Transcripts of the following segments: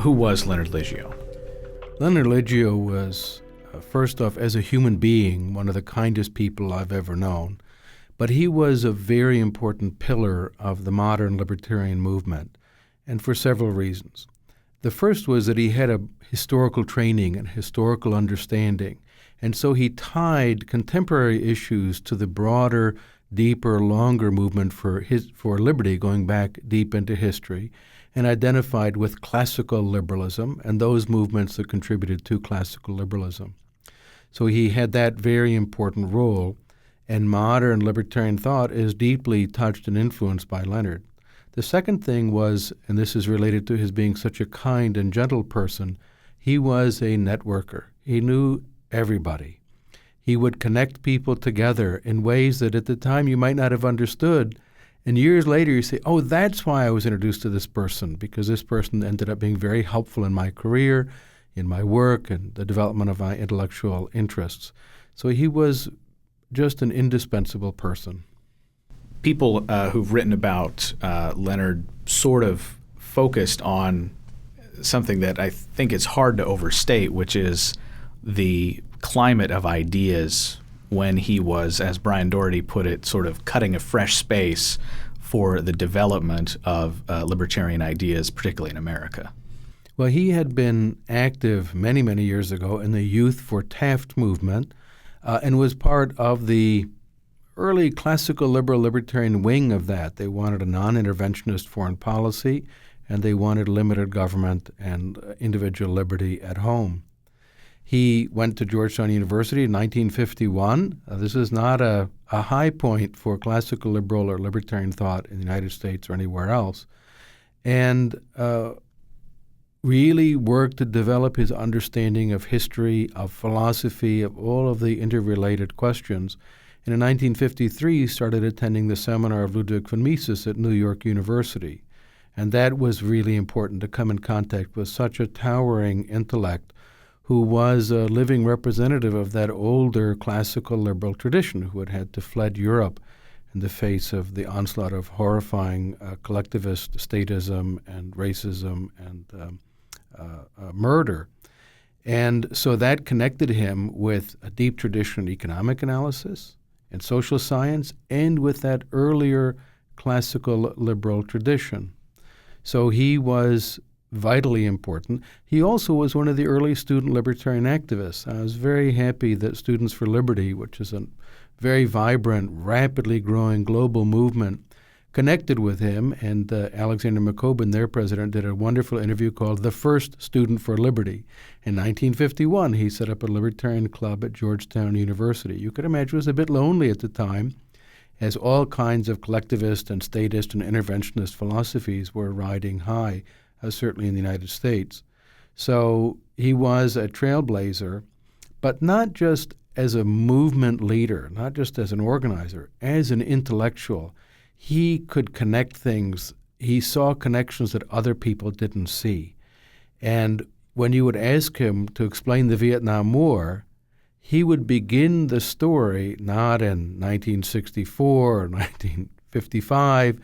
Who was Leonard Liggio? Leonard Liggio was, first off, as a human being, one of the kindest people I've ever known. But he was a very important pillar of the modern libertarian movement, and for several reasons. The first was that he had a historical training and historical understanding, and so he tied contemporary issues to the broader, deeper, longer movement for liberty going back deep into history, and identified with classical liberalism and those movements that contributed to classical liberalism. So he had that very important role, and modern libertarian thought is deeply touched and influenced by Leonard. The second thing was, and this is related to his being such a kind and gentle person, he was a networker. He knew everybody. He would connect people together in ways that at the time you might not have understood. And years later you say, oh, that's why I was introduced to this person, because this person ended up being very helpful in my career, in my work, and the development of my intellectual interests. So he was just an indispensable person. People who've written about Leonard sort of focused on something that I think it's hard to overstate, which is the climate of ideas when he was, as Brian Doherty put it, sort of cutting a fresh space for the development of libertarian ideas, particularly in America. Well, he had been active many, many years ago in the Youth for Taft movement and was part of the early classical liberal libertarian wing of that. They wanted a non-interventionist foreign policy, and they wanted limited government and individual liberty at home. He went to Georgetown University in 1951. This is not a high point for classical liberal or libertarian thought in the United States or anywhere else, and really worked to develop his understanding of history, of philosophy, of all of the interrelated questions. And in 1953, he started attending the seminar of Ludwig von Mises at New York University. And that was really important, to come in contact with such a towering intellect who was a living representative of that older classical liberal tradition, who had to fled Europe in the face of the onslaught of horrifying collectivist statism and racism and murder. And so that connected him with a deep tradition in economic analysis and social science, and with that earlier classical liberal tradition. So he was vitally important. He also was one of the early student libertarian activists. I was very happy that Students for Liberty, which is a very vibrant, rapidly growing global movement, connected with him, and Alexander McCoben, their president, did a wonderful interview called The First Student for Liberty. In 1951, he set up a libertarian club at Georgetown University. You could imagine it was a bit lonely at the time, as all kinds of collectivist and statist and interventionist philosophies were riding high, certainly in the United States. So he was a trailblazer, but not just as a movement leader, not just as an organizer, as an intellectual. He could connect things. He saw connections that other people didn't see. And when you would ask him to explain the Vietnam War, he would begin the story not in 1964 or 1955.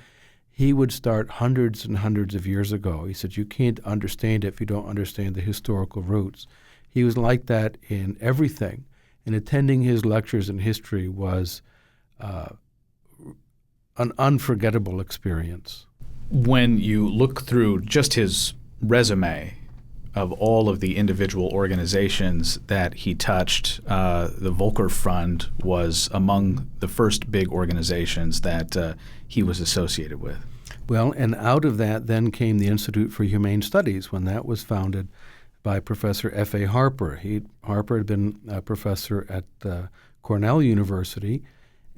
He would start hundreds and hundreds of years ago. He said, you can't understand it if you don't understand the historical roots. He was like that in everything. And attending his lectures in history was an unforgettable experience. When you look through just his resume of all of the individual organizations that he touched, the Volcker Fund was among the first big organizations that he was associated with. Well, and out of that then came the Institute for Humane Studies, when that was founded by Professor F.A. Harper. Harper had been a professor at Cornell University,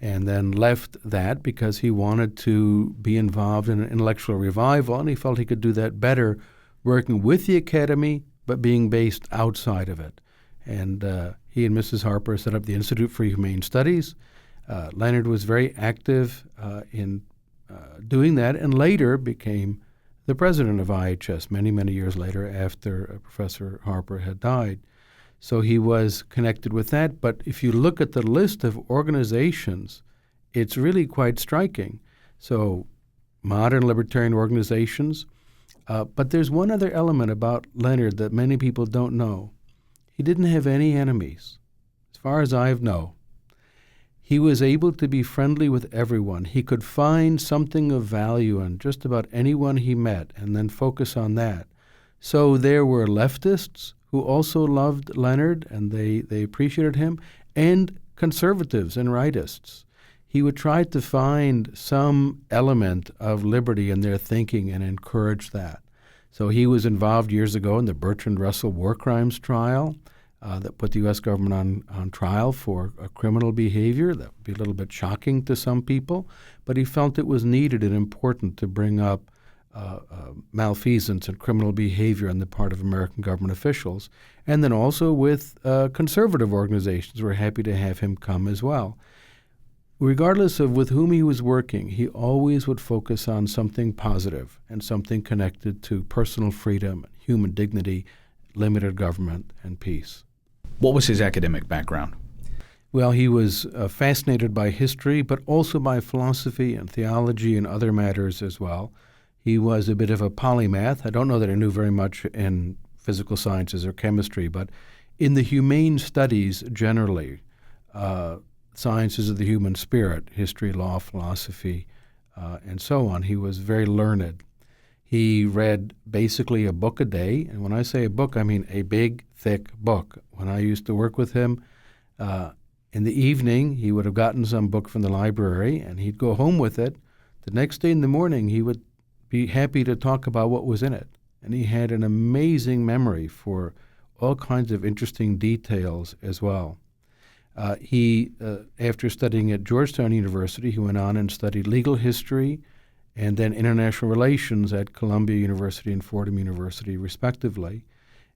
and then left that because he wanted to be involved in an intellectual revival, and he felt he could do that better working with the academy but being based outside of it. And he and Mrs. Harper set up the Institute for Humane Studies. Leonard was very active in doing that, and later became the president of IHS many, many years later after Professor Harper had died. So he was connected with that. But if you look at the list of organizations, it's really quite striking. So modern libertarian organizations, But there's one other element about Leonard that many people don't know. He didn't have any enemies, as far as I know. He was able to be friendly with everyone. He could find something of value in just about anyone he met and then focus on that. So there were leftists who also loved Leonard and they appreciated him, and conservatives and rightists. He would try to find some element of liberty in their thinking and encourage that. So he was involved years ago in the Bertrand Russell war crimes trial that put the U.S. government on trial for criminal behavior. That would be a little bit shocking to some people, but he felt it was needed and important to bring up malfeasance and criminal behavior on the part of American government officials. And then also with conservative organizations, we're happy to have him come as well. Regardless of with whom he was working, he always would focus on something positive and something connected to personal freedom, human dignity, limited government, and peace. What was his academic background? Well, he was fascinated by history, but also by philosophy and theology and other matters as well. He was a bit of a polymath. I don't know that he knew very much in physical sciences or chemistry, but in the humane studies generally, sciences of the human spirit, history, law, philosophy, and so on, he was very learned. He read basically a book a day, and when I say a book, I mean a big, thick book. When I used to work with him, in the evening, he would have gotten some book from the library, and he'd go home with it. The next day in the morning, he would be happy to talk about what was in it. And he had an amazing memory for all kinds of interesting details as well. After studying at Georgetown University, he went on and studied legal history and then international relations at Columbia University and Fordham University, respectively,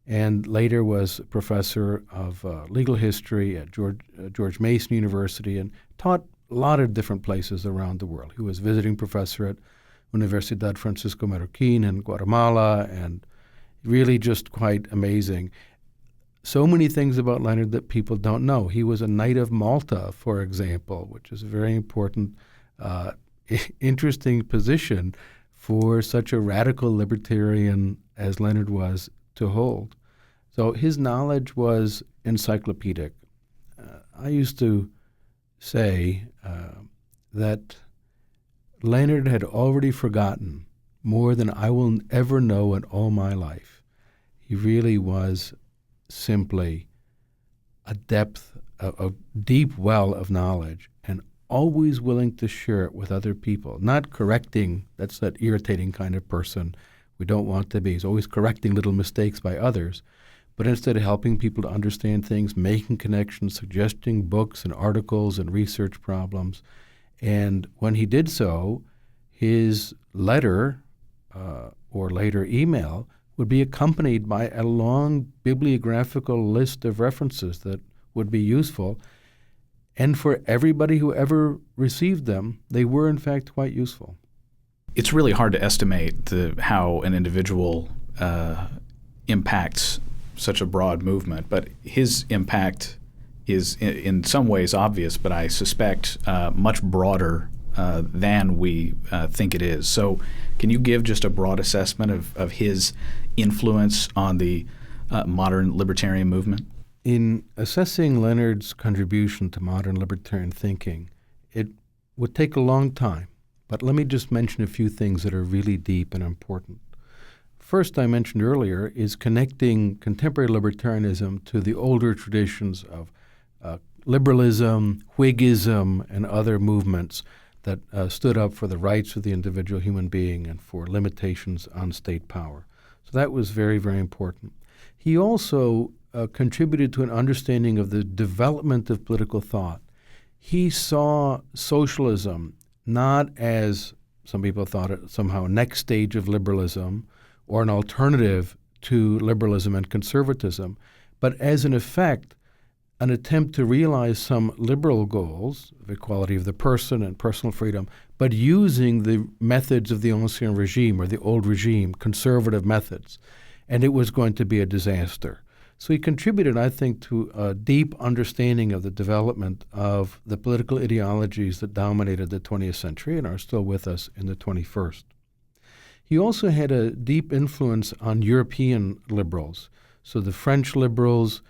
and later was professor of legal history at George Mason University and taught a lot of different places around the world. He was visiting professor at Universidad Francisco Marroquín in Guatemala, and really just quite amazing. So many things about Leonard that people don't know. He was a Knight of Malta, for example, which is a very important, interesting position for such a radical libertarian as Leonard was to hold. So his knowledge was encyclopedic. I used to say that Leonard had already forgotten more than I will ever know in all my life. He really was simply a depth, a deep well of knowledge, and always willing to share it with other people, not correcting. That's that irritating kind of person we don't want to be. He's always correcting little mistakes by others, but instead of helping people to understand things, making connections, suggesting books and articles and research problems. And when he did so, his letter or later email would be accompanied by a long bibliographical list of references that would be useful. And for everybody who ever received them, they were in fact quite useful. It's really hard to estimate how an individual impacts such a broad movement, but his impact is in some ways obvious, but I suspect much broader than we think it is. So can you give just a broad assessment of his influence on the modern libertarian movement? In assessing Leonard's contribution to modern libertarian thinking, it would take a long time, but let me just mention a few things that are really deep and important. First, I mentioned earlier, is connecting contemporary libertarianism to the older traditions of liberalism, Whiggism, and other movements that stood up for the rights of the individual human being and for limitations on state power. So that was very, very important. He also contributed to an understanding of the development of political thought. He saw socialism not as some people thought it somehow a next stage of liberalism or an alternative to liberalism and conservatism, but as in effect an attempt to realize some liberal goals of equality of the person and personal freedom, but using the methods of the ancien regime or the old regime, conservative methods, and it was going to be a disaster. So he contributed, I think, to a deep understanding of the development of the political ideologies that dominated the 20th century and are still with us in the 21st. He also had a deep influence on European liberals. So the French liberals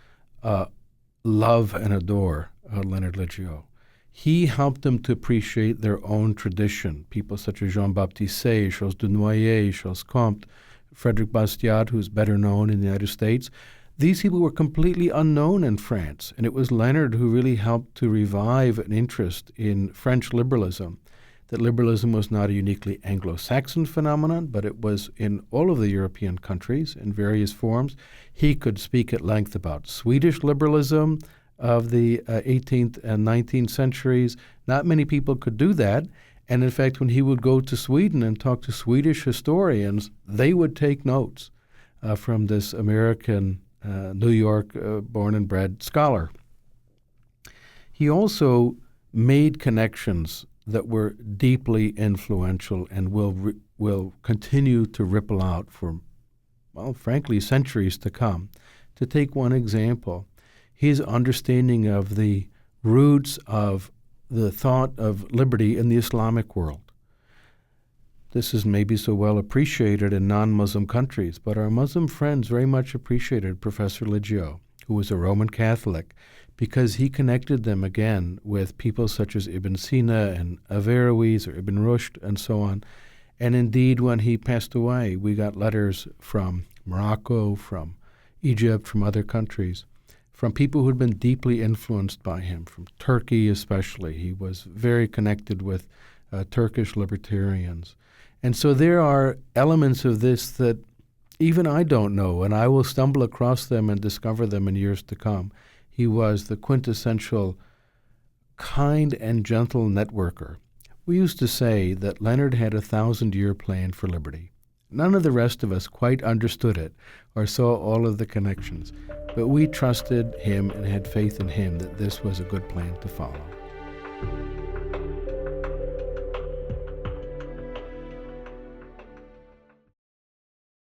love and adore Leonard Liggio. He helped them to appreciate their own tradition. People such as Jean-Baptiste Say, Charles de Noyer, Charles Comte, Frédéric Bastiat, who's better known in the United States. These people were completely unknown in France, and it was Leonard who really helped to revive an interest in French liberalism, that liberalism was not a uniquely Anglo-Saxon phenomenon, but it was in all of the European countries in various forms. He could speak at length about Swedish liberalism of the 18th and 19th centuries. Not many people could do that. And in fact, when he would go to Sweden and talk to Swedish historians, they would take notes from this American, New York born and bred scholar. He also made connections that were deeply influential and will continue to ripple out for, well, frankly, centuries to come. To take one example, his understanding of the roots of the thought of liberty in the Islamic world. This is maybe so well appreciated in non-Muslim countries, but our Muslim friends very much appreciated Professor Liggio, who was a Roman Catholic, because he connected them again with people such as Ibn Sina and Averroes or Ibn Rushd and so on. And indeed, when he passed away, we got letters from Morocco, from Egypt, from other countries, from people who had been deeply influenced by him, from Turkey especially. He was very connected with Turkish libertarians. And so there are elements of this that even I don't know, and I will stumble across them and discover them in years to come. He was the quintessential kind and gentle networker. We used to say that Leonard had a 1,000-year plan for liberty. None of the rest of us quite understood it or saw all of the connections, but we trusted him and had faith in him that this was a good plan to follow.